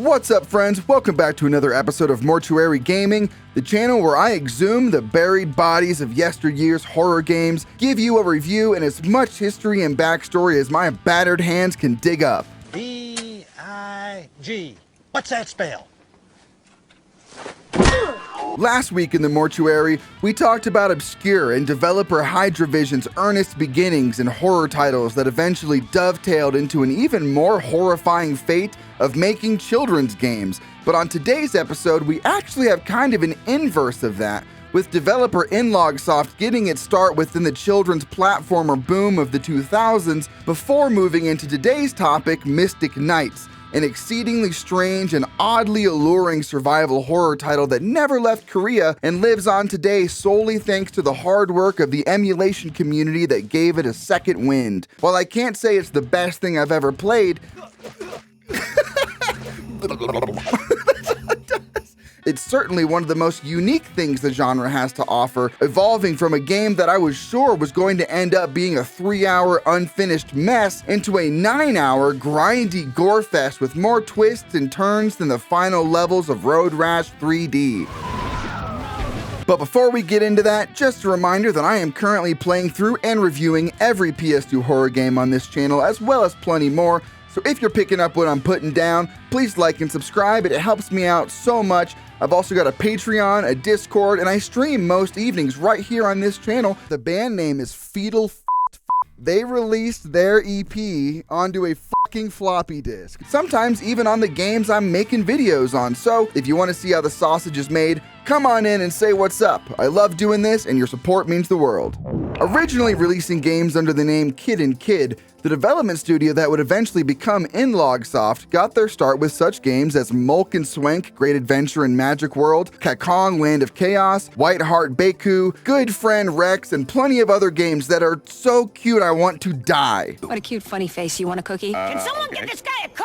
What's up, friends? Welcome back to another episode of Mortuary Gaming, the channel where I exhume the buried bodies of yesteryear's horror games, give you a review and as much history and backstory as my battered hands can dig up. B-I-G. What's that spell? Last week in the Mortuary, we talked about obscure and developer Hydravision's earnest beginnings in horror titles that eventually dovetailed into an even more horrifying fate of making children's games. But on today's episode, we actually have kind of an inverse of that, with developer InlogSoft getting its start within the children's platformer boom of the 2000s before moving into today's topic, Mystic Knights, an exceedingly strange and oddly alluring survival horror title that never left Korea and lives on today solely thanks to the hard work of the emulation community that gave it a second wind. While I can't say it's the best thing I've ever played, it's certainly one of the most unique things the genre has to offer, evolving from a game that I was sure was going to end up being a 3-hour unfinished mess into a 9-hour grindy gore fest with more twists and turns than the final levels of Road Rash 3D. But before we get into that, just a reminder that I am currently playing through and reviewing every PS2 horror game on this channel, as well as plenty more. So if you're picking up what I'm putting down, please like and subscribe. It helps me out so much. I've also got a Patreon, a Discord, and I stream most evenings right here on this channel. The band name is Fetal F***. They released their EP onto a fucking floppy disk. Sometimes even on the games I'm making videos on. So if you want to see how the sausage is made, come on in and say what's up. I love doing this and your support means the world. Originally releasing games under the name Kid and Kid, the development studio that would eventually become InlogSoft got their start with such games as Mulk and Swank, Great Adventure in Magic World, Kakong, Land of Chaos, White Heart Baku, Good Friend Rex, and plenty of other games that are so cute I want to die. What a cute funny face. You want a cookie? Can someone get this guy a cookie?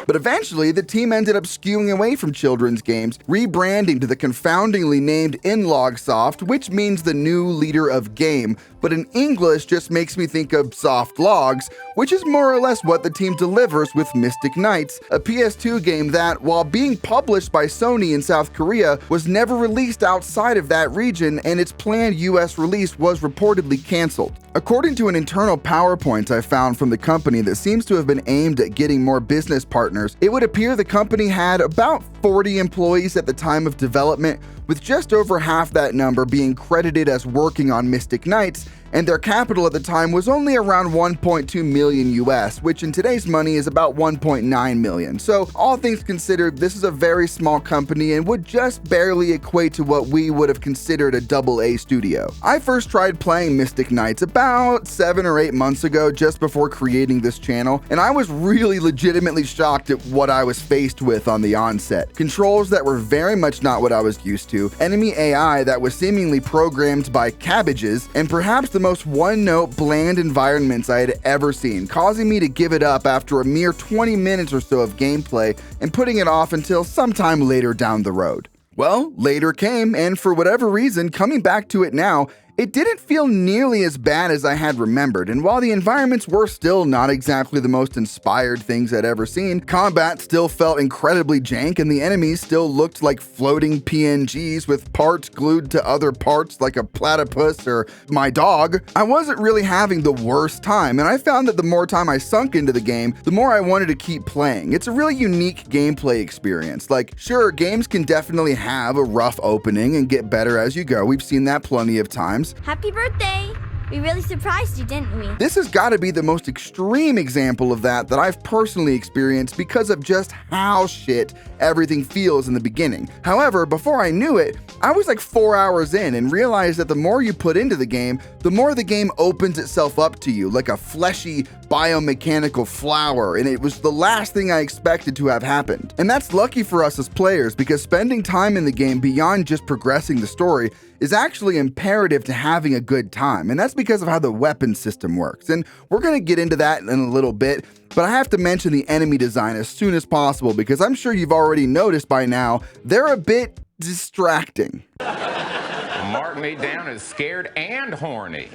But eventually, the team ended up skewing away from children's games, rebranding to the confoundingly named InlogSoft, which means the new leader of game, but in English just makes me think of soft logs, which is more or less what the team delivers with Mystic Knights, a PS2 game that, while being published by Sony in South Korea, was never released outside of that region, and its planned US release was reportedly canceled. According to an internal PowerPoint I found from the company that seems to have been aimed at getting more business partners, it would appear the company had about 40 employees at the time of development, with just over half that number being credited as working on Mystic Knights, and their capital at the time was only around 1.2 million US, which in today's money is about 1.9 million. So all things considered, this is a very small company and would just barely equate to what we would have considered a AA studio. I first tried playing Mystic Knights about 7 or 8 months ago, just before creating this channel, and I was really legitimately shocked at what I was faced with on the onset. Controls that were very much not what I was used to, enemy AI that was seemingly programmed by cabbages, and perhaps the most one-note bland environments I had ever seen, causing me to give it up after a mere 20 minutes or so of gameplay and putting it off until sometime later down the road. Well, later came, and for whatever reason, coming back to it now, it didn't feel nearly as bad as I had remembered, and while the environments were still not exactly the most inspired things I'd ever seen, combat still felt incredibly jank and the enemies still looked like floating PNGs with parts glued to other parts like a platypus or my dog. I wasn't really having the worst time, and I found that the more time I sunk into the game, the more I wanted to keep playing. It's a really unique gameplay experience. Like, sure, games can definitely have a rough opening and get better as you go. We've seen that plenty of times. Happy birthday! We really surprised you, didn't we? This has got to be the most extreme example of that I've personally experienced because of just how shit everything feels in the beginning. However, before I knew it, I was like 4 hours in and realized that the more you put into the game, the more the game opens itself up to you like a fleshy biomechanical flower, and it was the last thing I expected to have happened. And that's lucky for us as players because spending time in the game beyond just progressing the story is actually imperative to having a good time, and that's because of how the weapon system works. And we're going to get into that in a little bit, but I have to mention the enemy design as soon as possible because I'm sure you've already noticed by now, they're a bit distracting. Martin me down as scared and horny.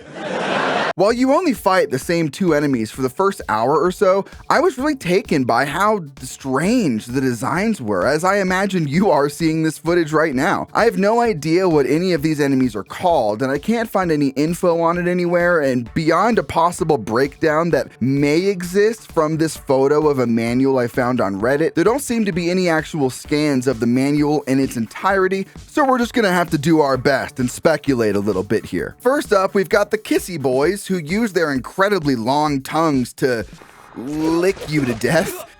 While you only fight the same two enemies for the first hour or so, I was really taken by how strange the designs were, as I imagine you are seeing this footage right now. I have no idea what any of these enemies are called, and I can't find any info on it anywhere, and beyond a possible breakdown that may exist from this photo of a manual I found on Reddit, there don't seem to be any actual scans of the manual in its entirety, so we're just gonna have to do our best and speculate a little bit here. First up, we've got the Kissy Boys, who use their incredibly long tongues to lick you to death.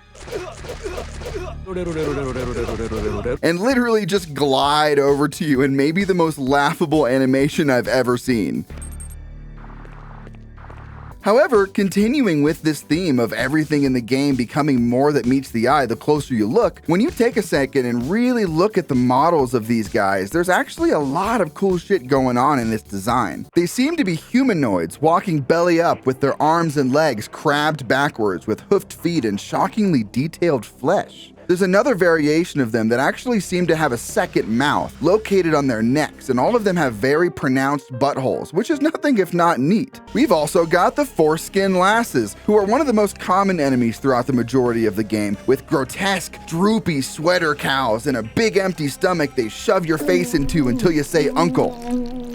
And literally just glide over to you in maybe the most laughable animation I've ever seen. However, continuing with this theme of everything in the game becoming more that meets the eye the closer you look, when you take a second and really look at the models of these guys, there's actually a lot of cool shit going on in this design. They seem to be humanoids walking belly up with their arms and legs crabbed backwards with hoofed feet and shockingly detailed flesh. There's another variation of them that actually seem to have a second mouth located on their necks, and all of them have very pronounced buttholes, which is nothing if not neat. We've also got the foreskin lasses, who are one of the most common enemies throughout the majority of the game, with grotesque, droopy sweater cows and a big empty stomach they shove your face into until you say uncle.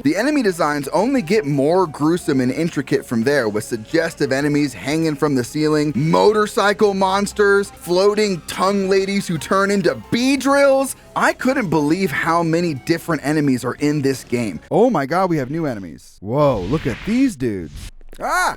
The enemy designs only get more gruesome and intricate from there, with suggestive enemies hanging from the ceiling, motorcycle monsters, floating tongue ladies who turn into bee drills. I couldn't believe how many different enemies are in this game. Oh my god, we have new enemies. Whoa, look at these dudes. Ah!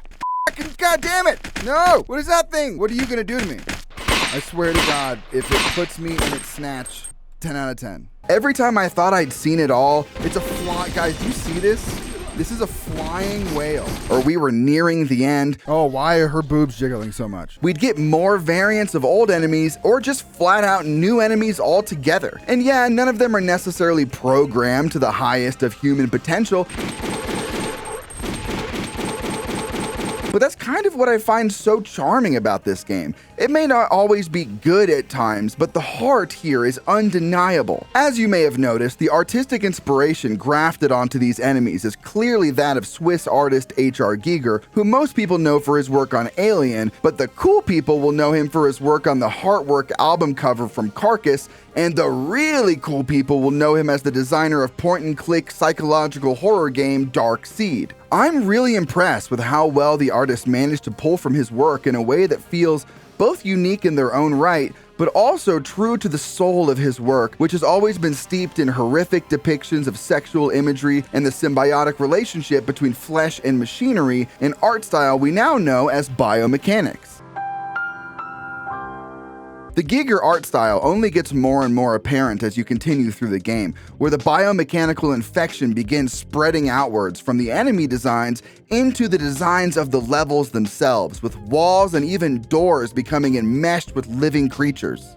God damn it! No! What is that thing? What are you gonna do to me? I swear to God, if it puts me in its snatch, 10 out of 10. Every time I thought I'd seen it all, it's a fly. Guys, do you see this? This is a flying whale. Or we were nearing the end. Oh, why are her boobs jiggling so much? We'd get more variants of old enemies or just flat out new enemies altogether. And yeah, none of them are necessarily programmed to the highest of human potential. But that's kind of what I find so charming about this game. It may not always be good at times, but the heart here is undeniable. As you may have noticed, the artistic inspiration grafted onto these enemies is clearly that of Swiss artist H.R. Giger, who most people know for his work on Alien, but the cool people will know him for his work on the Heartwork album cover from Carcass, and the really cool people will know him as the designer of point-and-click psychological horror game Dark Seed. I'm really impressed with how well the artist managed to pull from his work in a way that feels both unique in their own right, but also true to the soul of his work, which has always been steeped in horrific depictions of sexual imagery and the symbiotic relationship between flesh and machinery, an art style we now know as biomechanics. The Giger art style only gets more and more apparent as you continue through the game, where the biomechanical infection begins spreading outwards from the enemy designs into the designs of the levels themselves, with walls and even doors becoming enmeshed with living creatures.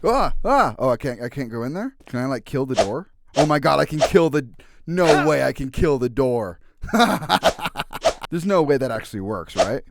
Oh, I can't go in there? Can I like kill the door? Oh my god, I can kill the... No way I can kill the door. There's no way that actually works, right?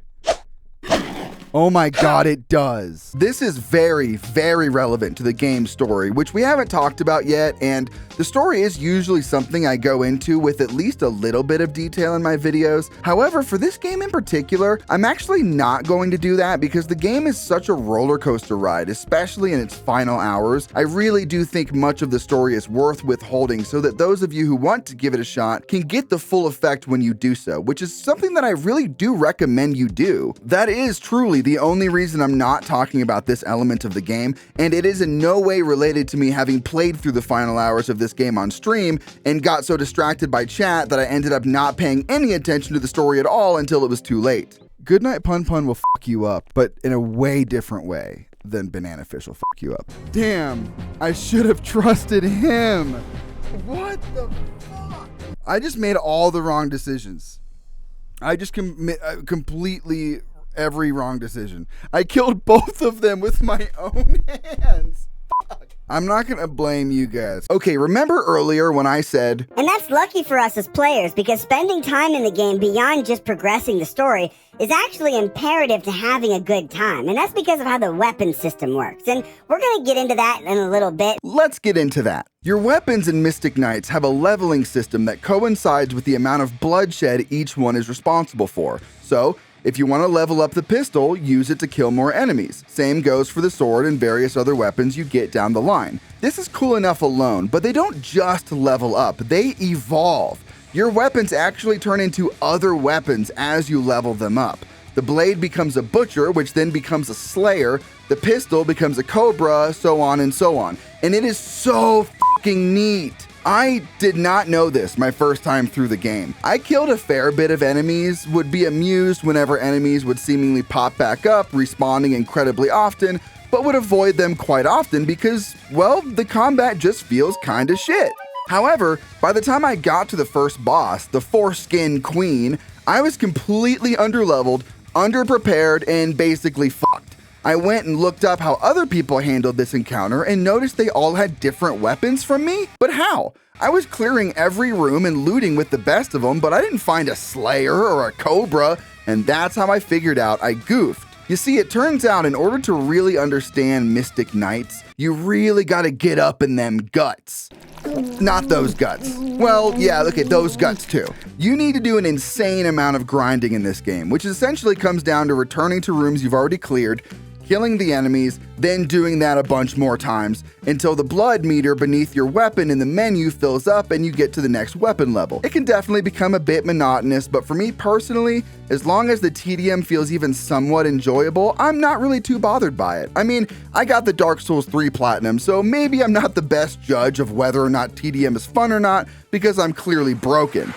Oh my god, it does. This is very, very relevant to the game's story, which we haven't talked about yet, and the story is usually something I go into with at least a little bit of detail in my videos. However, for this game in particular, I'm actually not going to do that because the game is such a roller coaster ride, especially in its final hours. I really do think much of the story is worth withholding so that those of you who want to give it a shot can get the full effect when you do so, which is something that I really do recommend you do. That is truly the only reason I'm not talking about this element of the game, and it is in no way related to me having played through the final hours of this game on stream and got so distracted by chat that I ended up not paying any attention to the story at all until it was too late. Goodnight Pun Pun will fuck you up, but in a way different way than Banana Fish will fuck you up. Damn, I should have trusted him. What the fuck? I just made all the wrong decisions. I just completely every wrong decision. I killed both of them with my own hands. Fuck. I'm not gonna blame you guys. Okay, remember earlier when I said, And that's lucky for us as players, because spending time in the game beyond just progressing the story is actually imperative to having a good time. And that's because of how the weapon system works. And we're going to get into that in a little bit. let's get into that. Your weapons in Mystic Knights have a leveling system that coincides with the amount of bloodshed each one is responsible for. So, if you want to level up the pistol, use it to kill more enemies. Same goes for the sword and various other weapons you get down the line. This is cool enough alone, but they don't just level up, they evolve. Your weapons actually turn into other weapons as you level them up. The blade becomes a butcher, which then becomes a slayer. The pistol becomes a cobra, so on and so on. And it is so fucking neat. I did not know this my first time through the game. I killed a fair bit of enemies, would be amused whenever enemies would seemingly pop back up, respawning incredibly often, but would avoid them quite often because, well, the combat just feels kinda shit. However, by the time I got to the first boss, the Foreskin Queen, I was completely underleveled, underprepared, and basically fucked. I went and looked up how other people handled this encounter and noticed they all had different weapons from me? But how? I was clearing every room and looting with the best of them, but I didn't find a Slayer or a Cobra, and that's how I figured out I goofed. You see, it turns out in order to really understand Mystic Knights, you really gotta get up in them guts. Not those guts. Well, yeah, look at those guts too. You need to do an insane amount of grinding in this game, which essentially comes down to returning to rooms you've already cleared, killing the enemies, then doing that a bunch more times until the blood meter beneath your weapon in the menu fills up and you get to the next weapon level. It can definitely become a bit monotonous, but for me personally, as long as the TDM feels even somewhat enjoyable, I'm not really too bothered by it. I mean, I got the Dark Souls 3 Platinum, so maybe I'm not the best judge of whether or not TDM is fun or not because I'm clearly broken.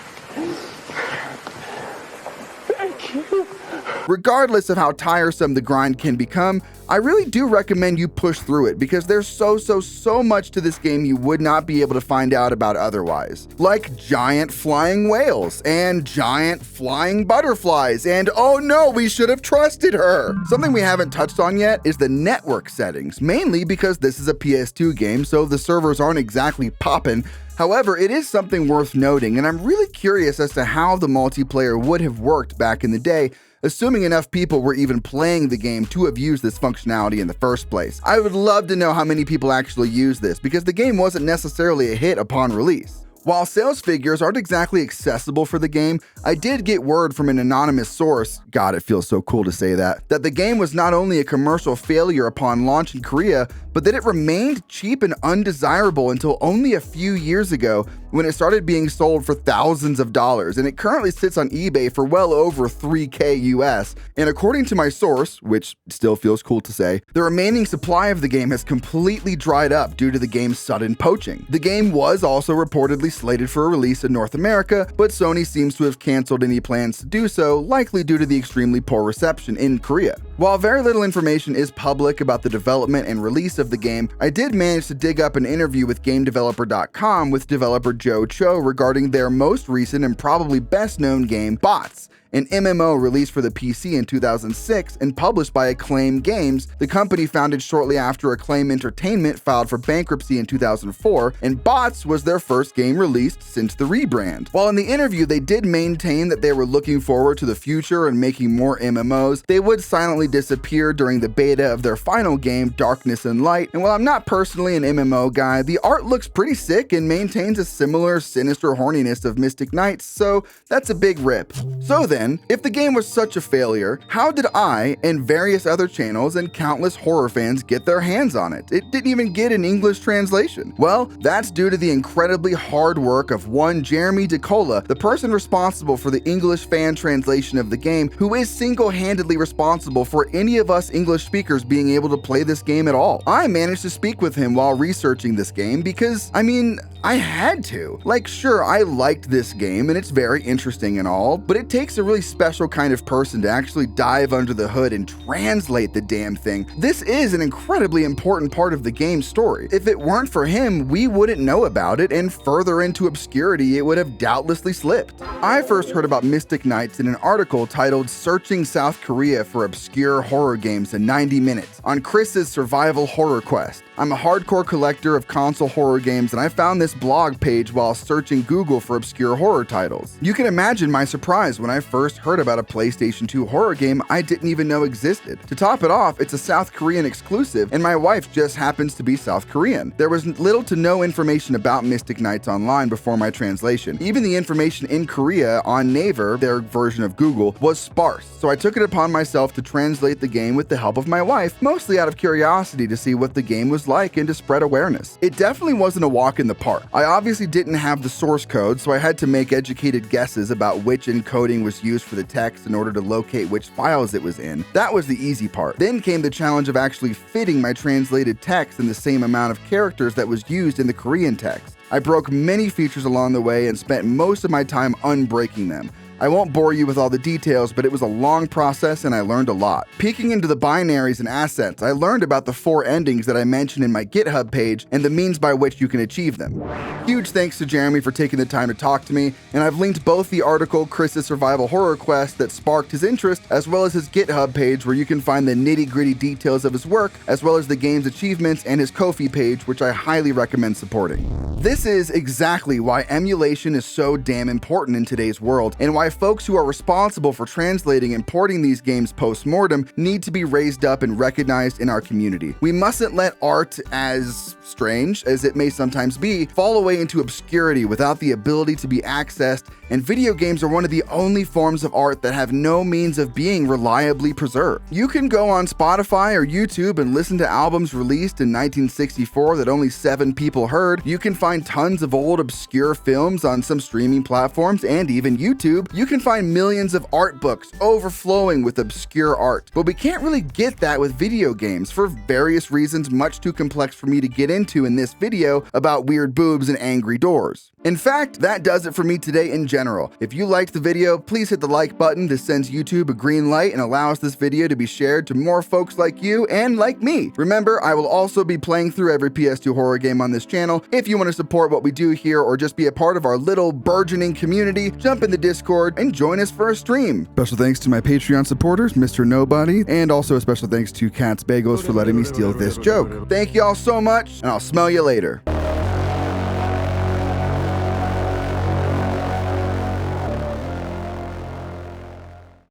Regardless of how tiresome the grind can become, I really do recommend you push through it because there's so much to this game you would not be able to find out about otherwise. Like giant flying whales, and giant flying butterflies, and oh no, we should have trusted her! Something we haven't touched on yet is the network settings, mainly because this is a PS2 game, so the servers aren't exactly poppin'. However, it is something worth noting, and I'm really curious as to how the multiplayer would have worked back in the day, assuming enough people were even playing the game to have used this functionality in the first place. I would love to know how many people actually use this, because the game wasn't necessarily a hit upon release. While sales figures aren't exactly accessible for the game, I did get word from an anonymous source, God, it feels so cool to say that the game was not only a commercial failure upon launch in Korea, but that it remained cheap and undesirable until only a few years ago when it started being sold for thousands of dollars, and it currently sits on eBay for well over $3K US. And according to my source, which still feels cool to say, the remaining supply of the game has completely dried up due to the game's sudden poaching. The game was also reportedly slated for a release in North America, but Sony seems to have canceled any plans to do so, likely due to the extremely poor reception in Korea. While very little information is public about the development and release of the game, I did manage to dig up an interview with GameDeveloper.com with developer Joe Cho regarding their most recent and probably best known game, Bots, an MMO released for the PC in 2006 and published by Acclaim Games, the company founded shortly after Acclaim Entertainment filed for bankruptcy in 2004, and Bots was their first game released since the rebrand. While in the interview they did maintain that they were looking forward to the future and making more MMOs, they would silently disappear during the beta of their final game, Darkness and Light, and while I'm not personally an MMO guy, the art looks pretty sick and maintains a similar sinister horniness of Mystic Knights, so that's a big rip. So then, if the game was such a failure, how did I and various other channels and countless horror fans get their hands on it? It didn't even get an English translation. Well, that's due to the incredibly hard work of one Jeremy DeCola, the person responsible for the English fan translation of the game, who is single-handedly responsible for any of us English speakers being able to play this game at all. I managed to speak with him while researching this game because, I mean, I had to. Like, sure, I liked this game and it's very interesting and all, but it takes a really special kind of person to actually dive under the hood and translate the damn thing. This is an incredibly important part of the game's story. If it weren't for him, we wouldn't know about it, and further into obscurity it would have doubtlessly slipped. I first heard about Mystic Knights in an article titled Searching South Korea for Obscure Horror Games in 90 Minutes on Chris's Survival Horror Quest. I'm a hardcore collector of console horror games, and I found this blog page while searching Google for obscure horror titles. You can imagine my surprise when I first heard about a PlayStation 2 horror game I didn't even know existed. To top it off, it's a South Korean exclusive, and my wife just happens to be South Korean. There was little to no information about Mystic Knights online before my translation. Even the information in Korea on Naver, their version of Google, was sparse, so I took it upon myself to translate the game with the help of my wife, mostly out of curiosity to see what the game was like and to spread awareness. It definitely wasn't a walk in the park. I obviously didn't have the source code, so I had to make educated guesses about which encoding was used for the text in order to locate which files it was in. That was the easy part. Then came the challenge of actually fitting my translated text in the same amount of characters that was used in the Korean text. I broke many features along the way and spent most of my time unbreaking them. I won't bore you with all the details, but it was a long process and I learned a lot. Peeking into the binaries and assets, I learned about the 4 endings that I mentioned in my GitHub page and the means by which you can achieve them. Huge thanks to Jeremy for taking the time to talk to me, and I've linked both the article Chris's Survival Horror Quest that sparked his interest, as well as his GitHub page where you can find the nitty-gritty details of his work, as well as the game's achievements, and his Ko-fi page, which I highly recommend supporting. This is exactly why emulation is so damn important in today's world, and why folks who are responsible for translating and porting these games post-mortem need to be raised up and recognized in our community. We mustn't let art, as strange as it may sometimes be, fall away into obscurity without the ability to be accessed, and video games are one of the only forms of art that have no means of being reliably preserved. You can go on Spotify or YouTube and listen to albums released in 1964 that only 7 people heard. You can find tons of old obscure films on some streaming platforms and even YouTube. You can find millions of art books overflowing with obscure art. But we can't really get that with video games for various reasons much too complex for me to get into in this video about weird boobs and angry doors. In fact, that does it for me today in general. If you liked the video, please hit the like button. This sends YouTube a green light and allows this video to be shared to more folks like you and like me. Remember, I will also be playing through every PS2 horror game on this channel. If you want to support what we do here or just be a part of our little burgeoning community, jump in the Discord and join us for a stream. Special thanks to my Patreon supporters, Mr. Nobody, and also a special thanks to Cat's Bagels for letting me steal this joke. Thank y'all so much, and I'll smell you later.